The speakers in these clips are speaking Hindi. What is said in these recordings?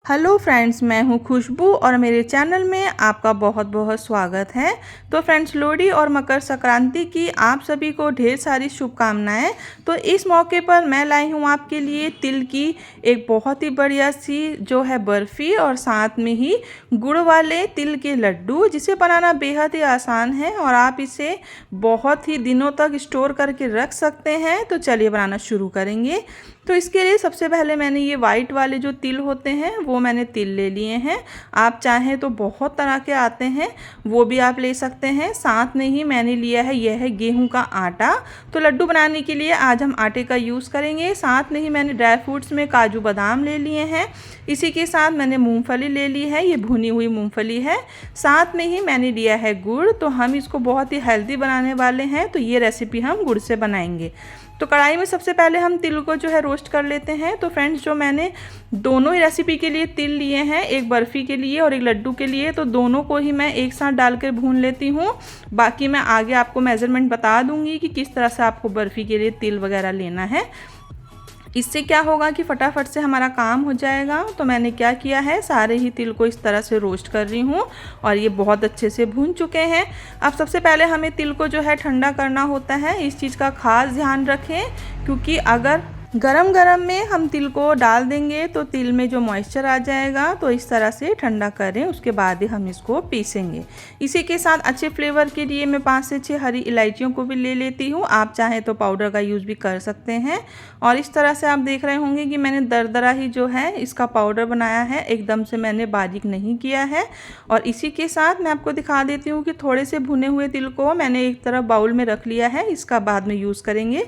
हेलो फ्रेंड्स, मैं हूं खुशबू और मेरे चैनल में आपका बहुत बहुत स्वागत है। तो फ्रेंड्स, लोहड़ी और मकर संक्रांति की आप सभी को ढेर सारी शुभकामनाएं। तो इस मौके पर मैं लाई हूं आपके लिए तिल की एक बहुत ही बढ़िया सी जो है बर्फ़ी और साथ में ही गुड़ वाले तिल के लड्डू, जिसे बनाना बेहद ही आसान है और आप इसे बहुत ही दिनों तक स्टोर करके रख सकते हैं। तो चलिए बनाना शुरू करेंगे। तो इसके लिए सबसे पहले मैंने ये वाइट वाले जो तिल होते हैं वो मैंने तिल ले लिए हैं। आप चाहें तो बहुत तरह के आते हैं, वो भी आप ले सकते हैं। साथ में ही मैंने लिया है यह है गेहूं का आटा। तो लड्डू बनाने के लिए आज हम आटे का यूज़ करेंगे। साथ में ही मैंने ड्राई फ्रूट्स में काजू बादाम ले लिए हैं। इसी के साथ मैंने मूंगफली ले ली है, ये भुनी हुई मूंगफली है। साथ में ही मैंने लिया है गुड़। तो हम इसको बहुत ही हेल्दी बनाने वाले हैं, तो ये रेसिपी हम गुड़ से बनाएंगे। तो कढ़ाई में सबसे पहले हम तिल को जो है रोस्ट कर लेते हैं। तो फ्रेंड्स, जो मैंने दोनों ही रेसिपी के लिए तिल लिए हैं, एक बर्फ़ी के लिए और एक लड्डू के लिए, तो दोनों को ही मैं एक साथ डालकर भून लेती हूँ। बाकी मैं आगे आपको मेज़रमेंट बता दूँगी कि किस तरह से आपको बर्फ़ी के लिए तिल वगैरह लेना है। इससे क्या होगा कि फटाफट से हमारा काम हो जाएगा। तो मैंने क्या किया है, सारे ही तिल को इस तरह से रोस्ट कर रही हूँ और ये बहुत अच्छे से भून चुके हैं। अब सबसे पहले हमें तिल को जो है ठंडा करना होता है। इस चीज़ का खास ध्यान रखें, क्योंकि अगर गरम गरम में हम तिल को डाल देंगे तो तिल में जो मॉइस्चर आ जाएगा। तो इस तरह से ठंडा करें, उसके बाद ही हम इसको पीसेंगे। इसी के साथ अच्छे फ्लेवर के लिए मैं 5 से 6 हरी इलायचियों को भी ले लेती हूँ। आप चाहें तो पाउडर का यूज़ भी कर सकते हैं। और इस तरह से आप देख रहे होंगे कि मैंने दरदरा ही जो है इसका पाउडर बनाया है, एकदम से मैंने बारीक नहीं किया है। और इसी के साथ मैं आपको दिखा देती हूँ कि थोड़े से भुने हुए तिल को मैंने एक तरफ बाउल में रख लिया है, इसका बाद में यूज़ करेंगे।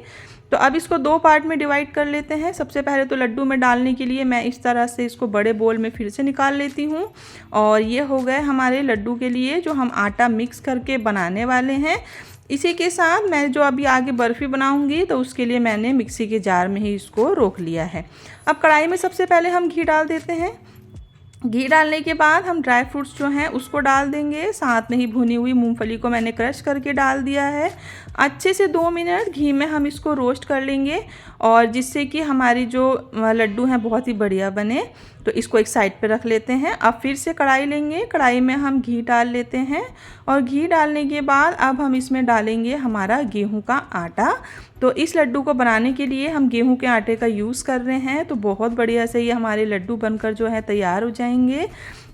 तो अब इसको 2 पार्ट में डिवाइड कर लेते हैं। सबसे पहले तो लड्डू में डालने के लिए मैं इस तरह से इसको बड़े बोल में फिर से निकाल लेती हूँ। और ये हो गए हमारे लड्डू के लिए जो हम आटा मिक्स करके बनाने वाले हैं। इसी के साथ मैं जो अभी आगे बर्फ़ी बनाऊंगी तो उसके लिए मैंने मिक्सी के जार में ही इसको रोक लिया है। अब कढ़ाई में सबसे पहले हम घी डाल देते हैं। घी डालने के बाद हम ड्राई फ्रूट्स जो हैं उसको डाल देंगे। साथ में ही भुनी हुई मूंगफली को मैंने क्रश करके डाल दिया है। अच्छे से 2 मिनट घी में हम इसको रोस्ट कर लेंगे, और जिससे कि हमारी जो लड्डू हैं बहुत ही बढ़िया बने। तो इसको एक साइड पे रख लेते हैं। अब फिर से कढ़ाई लेंगे, कढ़ाई में हम घी डाल लेते हैं। और घी डालने के बाद अब हम इसमें डालेंगे हमारा गेहूं का आटा। तो इस लड्डू को बनाने के लिए हम गेहूं के आटे का यूज़ कर रहे हैं। तो बहुत बढ़िया से ये हमारे लड्डू बनकर जो है तैयार हो जाएंगे।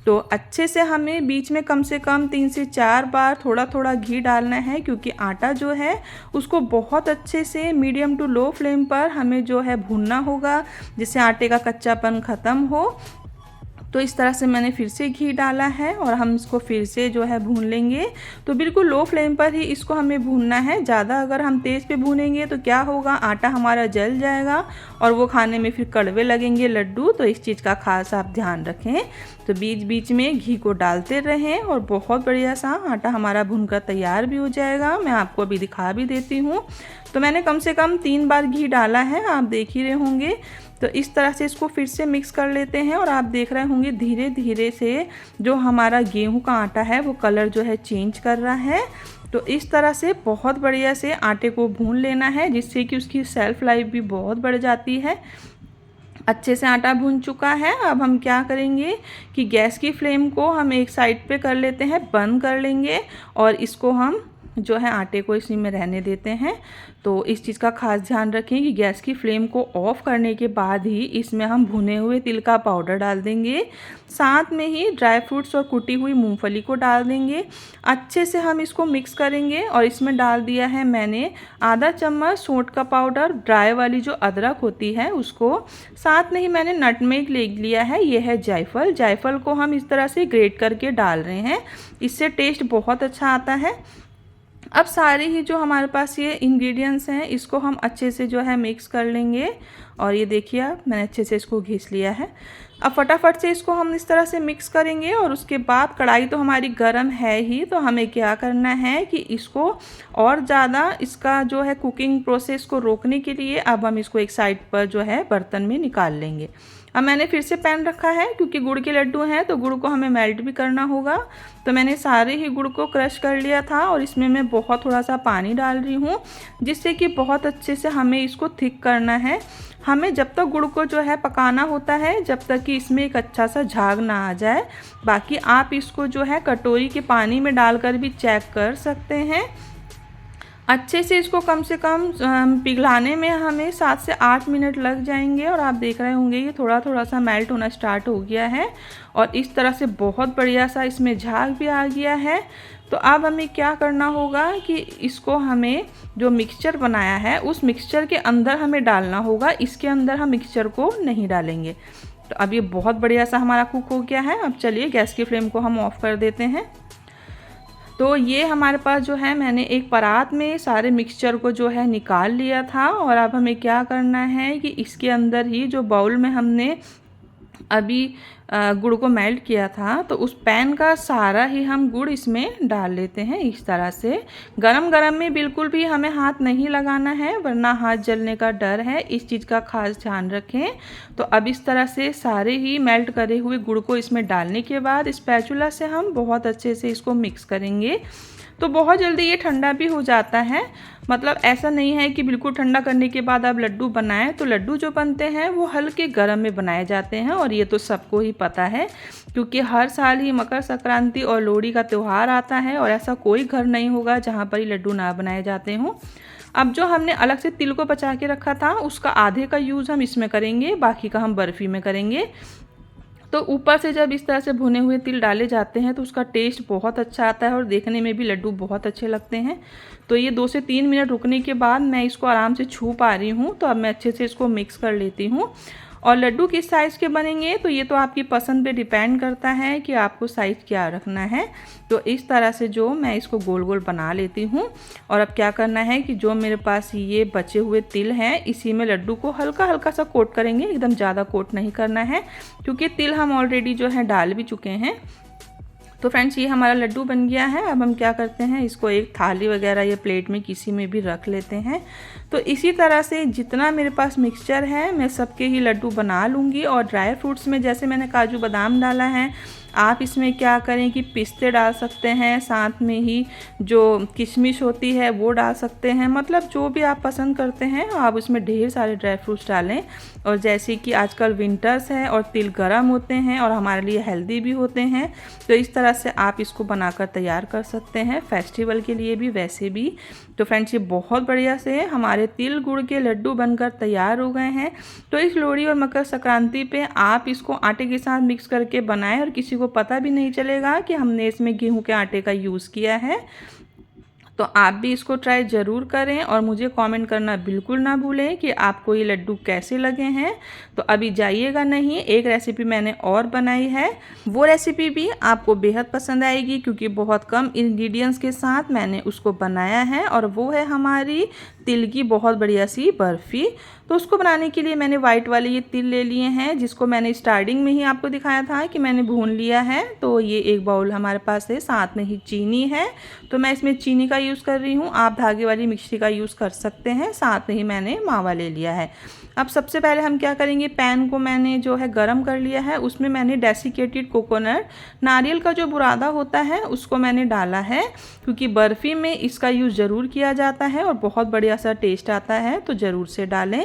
तो अच्छे से हमें बीच में कम से कम 3 से 4 बार थोड़ा थोड़ा घी डालना है, क्योंकि आटा जो है उसको बहुत अच्छे से मीडियम टू लो फ्लेम पर हमें जो है भूनना होगा, जिससे आटे का कच्चापन ख़त्म हो। तो इस तरह से मैंने फिर से घी डाला है और हम इसको फिर से जो है भून लेंगे। तो बिल्कुल लो फ्लेम पर ही इसको हमें भूनना है। ज़्यादा अगर हम तेज़ पे भूनेंगे तो क्या होगा, आटा हमारा जल जाएगा और वो खाने में फिर कड़वे लगेंगे लड्डू। तो इस चीज़ का खास आप ध्यान रखें। तो बीच बीच में घी को डालते रहें और बहुत बढ़िया सा आटा हमारा भूनकर तैयार भी हो जाएगा। मैं आपको अभी दिखा भी देती हूँ। तो मैंने कम से कम 3 बार घी डाला है, आप देख ही रहे होंगे। तो इस तरह से इसको फिर से मिक्स कर लेते हैं और आप देख रहे होंगे धीरे धीरे से जो हमारा गेहूं का आटा है वो कलर जो है चेंज कर रहा है। तो इस तरह से बहुत बढ़िया से आटे को भून लेना है, जिससे कि उसकी सेल्फ लाइफ भी बहुत बढ़ जाती है। अच्छे से आटा भून चुका है। अब हम क्या करेंगे कि गैस की फ्लेम को हम एक साइड पे कर लेते हैं, बंद कर लेंगे और इसको हम जो है आटे को इसी में रहने देते हैं। तो इस चीज़ का खास ध्यान रखें कि गैस की फ्लेम को ऑफ करने के बाद ही इसमें हम भुने हुए तिल का पाउडर डाल देंगे। साथ में ही ड्राई फ्रूट्स और कुटी हुई मूंगफली को डाल देंगे। अच्छे से हम इसको मिक्स करेंगे और इसमें डाल दिया है मैंने आधा चम्मच सौंठ का पाउडर, ड्राई वाली जो अदरक होती है उसको। साथ में ही मैंने नटमेग ले लिया है, ये है जायफल। जायफल को हम इस तरह से ग्रेट करके डाल रहे हैं, इससे टेस्ट बहुत अच्छा आता है। अब सारे ही जो हमारे पास ये इंग्रेडिएंट्स हैं इसको हम अच्छे से जो है मिक्स कर लेंगे। और ये देखिए मैंने अच्छे से इसको घिस लिया है। अब फटाफट से इसको हम इस तरह से मिक्स करेंगे और उसके बाद कढ़ाई तो हमारी गर्म है ही, तो हमें क्या करना है कि इसको और ज़्यादा इसका जो है कुकिंग प्रोसेस को रोकने के लिए अब हम इसको एक साइड पर जो है बर्तन में निकाल लेंगे। अब मैंने फिर से पैन रखा है, क्योंकि गुड़ के लड्डू हैं तो गुड़ को हमें मेल्ट भी करना होगा। तो मैंने सारे ही गुड़ को क्रश कर लिया था और इसमें मैं बहुत थोड़ा सा पानी डाल रही हूँ, जिससे कि बहुत अच्छे से हमें इसको थिक करना है। हमें जब तक गुड़ को जो है पकाना होता है, जब तक कि इसमें एक अच्छा सा झाग ना आ जाए। बाकी आप इसको जो है कटोरी के पानी में डालकर भी चेक कर सकते हैं। अच्छे से इसको कम से कम पिघलाने में हमें 7 से 8 मिनट लग जाएंगे। और आप देख रहे होंगे ये थोड़ा थोड़ा सा मेल्ट होना स्टार्ट हो गया है और इस तरह से बहुत बढ़िया सा इसमें झाग भी आ गया है। तो अब हमें क्या करना होगा कि इसको हमें जो मिक्सचर बनाया है उस मिक्सचर के अंदर हमें डालना होगा, इसके अंदर हम मिक्सचर को नहीं डालेंगे। तो अब ये बहुत बढ़िया सा हमारा कुक हो गया है। अब चलिए गैस की फ्लेम को हम ऑफ़ कर देते हैं। तो ये हमारे पास जो है मैंने एक परात में सारे मिक्सचर को जो है निकाल लिया था। और अब हमें क्या करना है कि इसके अंदर ही जो बाउल में हमने अभी गुड़ को मेल्ट किया था, तो उस पैन का सारा ही हम गुड़ इसमें डाल लेते हैं इस तरह से। गरम गरम में बिल्कुल भी हमें हाथ नहीं लगाना है, वरना हाथ जलने का डर है, इस चीज़ का खास ध्यान रखें। तो अब इस तरह से सारे ही मेल्ट करे हुए गुड़ को इसमें डालने के बाद स्पैचुला से हम बहुत अच्छे से इसको मिक्स करेंगे। तो बहुत जल्दी ये ठंडा भी हो जाता है, मतलब ऐसा नहीं है कि बिल्कुल ठंडा करने के बाद आप लड्डू बनाएं। तो लड्डू जो बनते हैं वो हल्के गर्म में बनाए जाते हैं और ये तो सबको ही पता है, क्योंकि हर साल ही मकर संक्रांति और लोहड़ी का त्यौहार आता है और ऐसा कोई घर नहीं होगा जहाँ पर ये लड्डू ना बनाए जाते हों। अब जो हमने अलग से तिल को बचा के रखा था उसका आधे का यूज़ हम इसमें करेंगे, बाकी का हम बर्फ़ी में करेंगे। तो ऊपर से जब इस तरह से भुने हुए तिल डाले जाते हैं तो उसका टेस्ट बहुत अच्छा आता है और देखने में भी लड्डू बहुत अच्छे लगते हैं। तो ये 2 से 3 मिनट रुकने के बाद मैं इसको आराम से छू पा रही हूँ। तो अब मैं अच्छे से इसको मिक्स कर लेती हूँ। और लड्डू किस साइज़ के बनेंगे तो ये तो आपकी पसंद पे डिपेंड करता है कि आपको साइज़ क्या रखना है। तो इस तरह से जो मैं इसको गोल गोल बना लेती हूँ। और अब क्या करना है कि जो मेरे पास ये बचे हुए तिल हैं इसी में लड्डू को हल्का हल्का सा कोट करेंगे, एकदम ज़्यादा कोट नहीं करना है, क्योंकि तिल हम ऑलरेडी जो है डाल भी चुके हैं। तो फ्रेंड्स ये हमारा लड्डू बन गया है। अब हम क्या करते हैं, इसको एक थाली वगैरह या प्लेट में किसी में भी रख लेते हैं। तो इसी तरह से जितना मेरे पास मिक्सचर है मैं सबके ही लड्डू बना लूँगी। और ड्राई फ्रूट्स में जैसे मैंने काजू बादाम डाला है, आप इसमें क्या करें कि पिस्ते डाल सकते हैं, साथ में ही जो किशमिश होती है वो डाल सकते हैं। मतलब जो भी आप पसंद करते हैं आप उसमें ढेर सारे ड्राई फ्रूट्स डालें। और जैसे कि आजकल विंटर्स है और तिल गर्म होते हैं और हमारे लिए हेल्दी भी होते हैं, तो इस तरह से आप इसको बनाकर तैयार कर सकते हैं फेस्टिवल के लिए भी, वैसे भी। तो फ्रेंड्स ये बहुत बढ़िया से हमारे तिल गुड़ के लड्डू बनकर तैयार हो गए हैं। तो इस लोहड़ी और मकर संक्रांति पे आप इसको आटे के साथ मिक्स करके बनाएं और किसी को पता भी नहीं चलेगा कि हमने इसमें गेहूं के आटे का यूज़ किया है। तो आप भी इसको ट्राई ज़रूर करें और मुझे कमेंट करना बिल्कुल ना भूलें कि आपको ये लड्डू कैसे लगे हैं। तो अभी जाइएगा नहीं, एक रेसिपी मैंने और बनाई है, वो रेसिपी भी आपको बेहद पसंद आएगी, क्योंकि बहुत कम इंग्रेडिएंट्स के साथ मैंने उसको बनाया है। और वो है हमारी तिल की बहुत बढ़िया सी बर्फ़ी। तो उसको बनाने के लिए मैंने वाइट वाले ये तिल ले लिए हैं, जिसको मैंने स्टार्टिंग में ही आपको दिखाया था कि मैंने भून लिया है। तो ये एक बाउल हमारे पास है, साथ में ही चीनी है, तो मैं इसमें चीनी का यूज़ कर रही हूँ। आप धागे वाली मिक्सी का यूज़ कर सकते हैं। साथ में ही मैंने मावा ले लिया है। अब सबसे पहले हम क्या करेंगे, पैन को मैंने जो है गरम कर लिया है, उसमें मैंने डेसिकेटेड कोकोनट, नारियल का जो बुरादा होता है उसको मैंने डाला है, क्योंकि बर्फ़ी में इसका यूज़ ज़रूर किया जाता है और बहुत बढ़िया सा टेस्ट आता है, तो ज़रूर से डालें।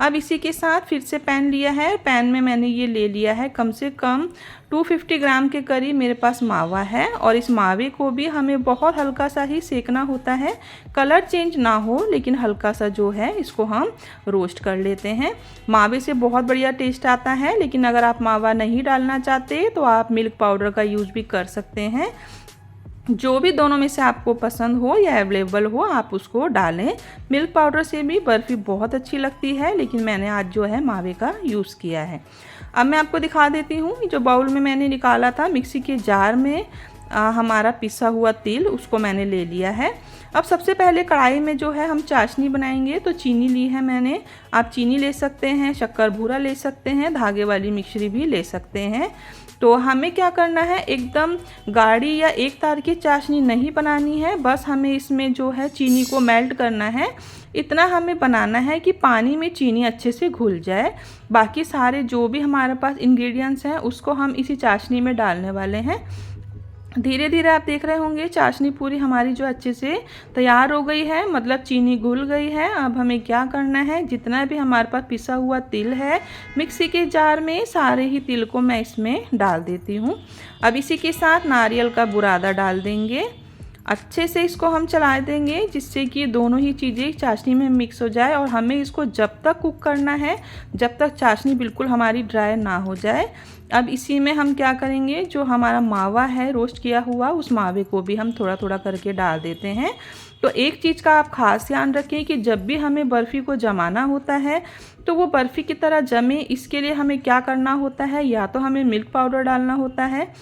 अब इसी के साथ फिर से पैन लिया है, पैन में मैंने ये ले लिया है कम से कम 250 ग्राम के करीब मेरे पास मावा है। और इस मावे को भी हमें बहुत हल्का सा ही सेकना होता है, कलर चेंज ना हो, लेकिन हल्का सा जो है इसको हम रोस्ट कर लेते हैं। मावे से बहुत बढ़िया टेस्ट आता है, लेकिन अगर आप मावा नहीं डालना चाहते तो आप मिल्क पाउडर का यूज़ भी कर सकते हैं। जो भी दोनों में से आपको पसंद हो या अवेलेबल हो आप उसको डालें। मिल्क पाउडर से भी बर्फ़ी बहुत अच्छी लगती है, लेकिन मैंने आज जो है मावे का यूज़ किया है। अब मैं आपको दिखा देती हूँ, जो बाउल में मैंने निकाला था मिक्सी के जार में हमारा पिसा हुआ तिल उसको मैंने ले लिया है। अब सबसे पहले कढ़ाई में जो है हम चाशनी बनाएंगे। तो चीनी ली है मैंने, आप चीनी ले सकते हैं, शक्कर भूरा ले सकते हैं, धागे वाली मिश्री भी ले सकते हैं। तो हमें क्या करना है, एकदम गाढ़ी या एक तार की चाशनी नहीं बनानी है, बस हमें इसमें जो है चीनी को मेल्ट करना है। इतना हमें बनाना है कि पानी में चीनी अच्छे से घुल जाए। बाकी सारे जो भी हमारे पास इंग्रेडिएंट्स हैं उसको हम इसी चाशनी में डालने वाले हैं। धीरे धीरे आप देख रहे होंगे चाशनी पूरी हमारी जो अच्छे से तैयार हो गई है, मतलब चीनी घुल गई है। अब हमें क्या करना है, जितना भी हमारे पास पिसा हुआ तिल है मिक्सी के जार में, सारे ही तिल को मैं इसमें डाल देती हूँ। अब इसी के साथ नारियल का बुरादा डाल देंगे। अच्छे से इसको हम चला देंगे जिससे कि दोनों ही चीज़ें चाशनी में मिक्स हो जाए। और हमें इसको जब तक कुक करना है जब तक चाशनी बिल्कुल हमारी ड्राई ना हो जाए। अब इसी में हम क्या करेंगे, जो हमारा मावा है रोस्ट किया हुआ, उस मावे को भी हम थोड़ा थोड़ा करके डाल देते हैं। तो एक चीज़ का आप खास ध्यान रखें कि जब भी हमें बर्फ़ी को जमाना होता है तो वो बर्फ़ी की तरह जमे, इसके लिए हमें क्या करना होता है, या तो हमें मिल्क पाउडर डालना होता है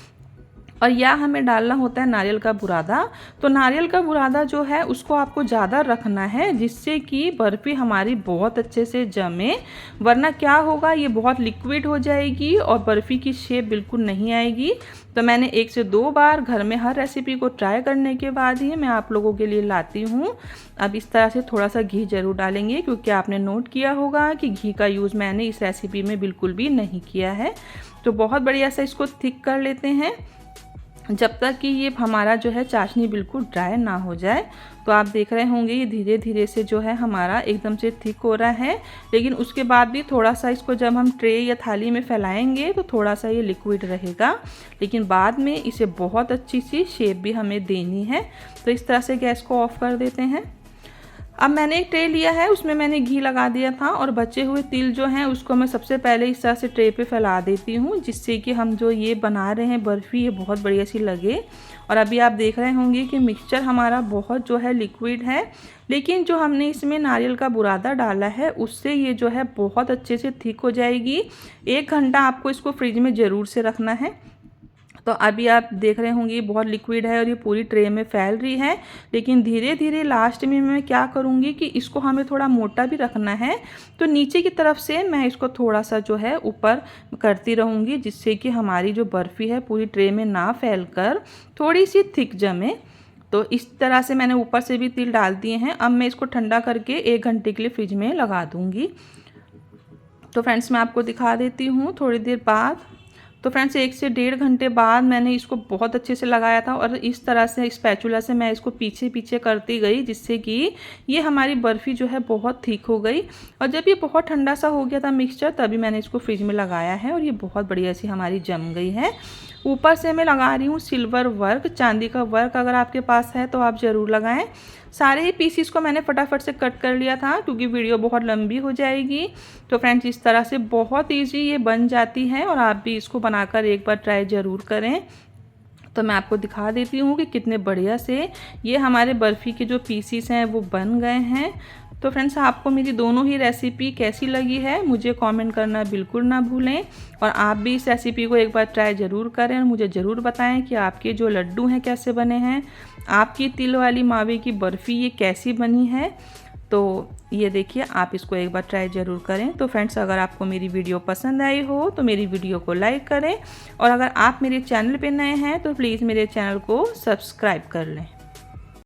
और या हमें डालना होता है नारियल का बुरादा। तो नारियल का बुरादा जो है उसको आपको ज़्यादा रखना है जिससे कि बर्फ़ी हमारी बहुत अच्छे से जमे, वरना क्या होगा, ये बहुत लिक्विड हो जाएगी और बर्फ़ी की शेप बिल्कुल नहीं आएगी। तो मैंने 1 से 2 बार घर में हर रेसिपी को ट्राई करने के बाद ही मैं आप लोगों के लिए लाती हूँ। अब इस तरह से थोड़ा सा घी ज़रूर डालेंगे क्योंकि आपने नोट किया होगा कि घी का यूज़ मैंने इस रेसिपी में बिल्कुल भी नहीं किया है। तो बहुत बढ़िया से इसको थिक कर लेते हैं जब तक कि ये हमारा जो है चाशनी बिल्कुल ड्राई ना हो जाए। तो आप देख रहे होंगे ये धीरे धीरे से जो है हमारा एकदम से थिक हो रहा है, लेकिन उसके बाद भी थोड़ा सा इसको जब हम ट्रे या थाली में फैलाएंगे तो थोड़ा सा ये लिक्विड रहेगा, लेकिन बाद में इसे बहुत अच्छी सी शेप भी हमें देनी है। तो इस तरह से गैस को ऑफ कर देते हैं। अब मैंने एक ट्रे लिया है, उसमें मैंने घी लगा दिया था और बचे हुए तिल जो हैं उसको मैं सबसे पहले इस तरह से ट्रे पे फैला देती हूँ जिससे कि हम जो ये बना रहे हैं बर्फ़ी ये बहुत बढ़िया सी लगे। और अभी आप देख रहे होंगे कि मिक्सचर हमारा बहुत जो है लिक्विड है, लेकिन जो हमने इसमें नारियल का बुरादा डाला है उससे ये जो है बहुत अच्छे से थिक हो जाएगी। 1 घंटा आपको इसको फ्रिज में ज़रूर से रखना है। तो अभी आप देख रहे होंगे बहुत लिक्विड है और ये पूरी ट्रे में फैल रही है, लेकिन धीरे धीरे लास्ट में मैं क्या करूँगी कि इसको हमें थोड़ा मोटा भी रखना है। तो नीचे की तरफ से मैं इसको थोड़ा सा जो है ऊपर करती रहूँगी जिससे कि हमारी जो बर्फ़ी है पूरी ट्रे में ना फैल कर थोड़ी सी थिक जमे। तो इस तरह से मैंने ऊपर से भी तिल डाल दिए हैं। अब मैं इसको ठंडा करके 1 घंटे के लिए फ्रिज में लगा दूँगी। तो फ्रेंड्स मैं आपको दिखा देती हूँ थोड़ी देर बाद। तो फ्रेंड्स 1 से 1.5 घंटे बाद मैंने इसको बहुत अच्छे से लगाया था और इस तरह से स्पैचुला से मैं इसको पीछे पीछे करती गई जिससे कि ये हमारी बर्फ़ी जो है बहुत थिक हो गई। और जब ये बहुत ठंडा सा हो गया था मिक्सचर तभी मैंने इसको फ्रिज में लगाया है और ये बहुत बढ़िया सी हमारी जम गई है। ऊपर से मैं लगा रही हूँ सिल्वर वर्क, चांदी का वर्क अगर आपके पास है तो आप ज़रूर लगाएं। सारे ही पीसीस को मैंने फटाफट से कट कर लिया था क्योंकि वीडियो बहुत लंबी हो जाएगी। तो फ्रेंड्स इस तरह से बहुत ईजी ये बन जाती है और आप भी इसको बनाकर एक बार ट्राई ज़रूर करें। तो मैं आपको दिखा देती हूँ कि कितने बढ़िया से ये हमारे बर्फ़ी के जो पीसीस हैं वो बन गए हैं। तो फ्रेंड्स आपको मेरी दोनों ही रेसिपी कैसी लगी है मुझे कमेंट करना बिल्कुल ना भूलें और आप भी इस रेसिपी को एक बार ट्राई ज़रूर करें और मुझे ज़रूर बताएं कि आपके जो लड्डू हैं कैसे बने हैं, आपकी तिल वाली मावे की बर्फ़ी ये कैसी बनी है। तो ये देखिए आप इसको एक बार ट्राई ज़रूर करें। तो फ्रेंड्स अगर आपको मेरी वीडियो पसंद आई हो तो मेरी वीडियो को लाइक करें और अगर आप मेरे चैनल पे नए हैं तो प्लीज़ मेरे चैनल को सब्सक्राइब कर लें।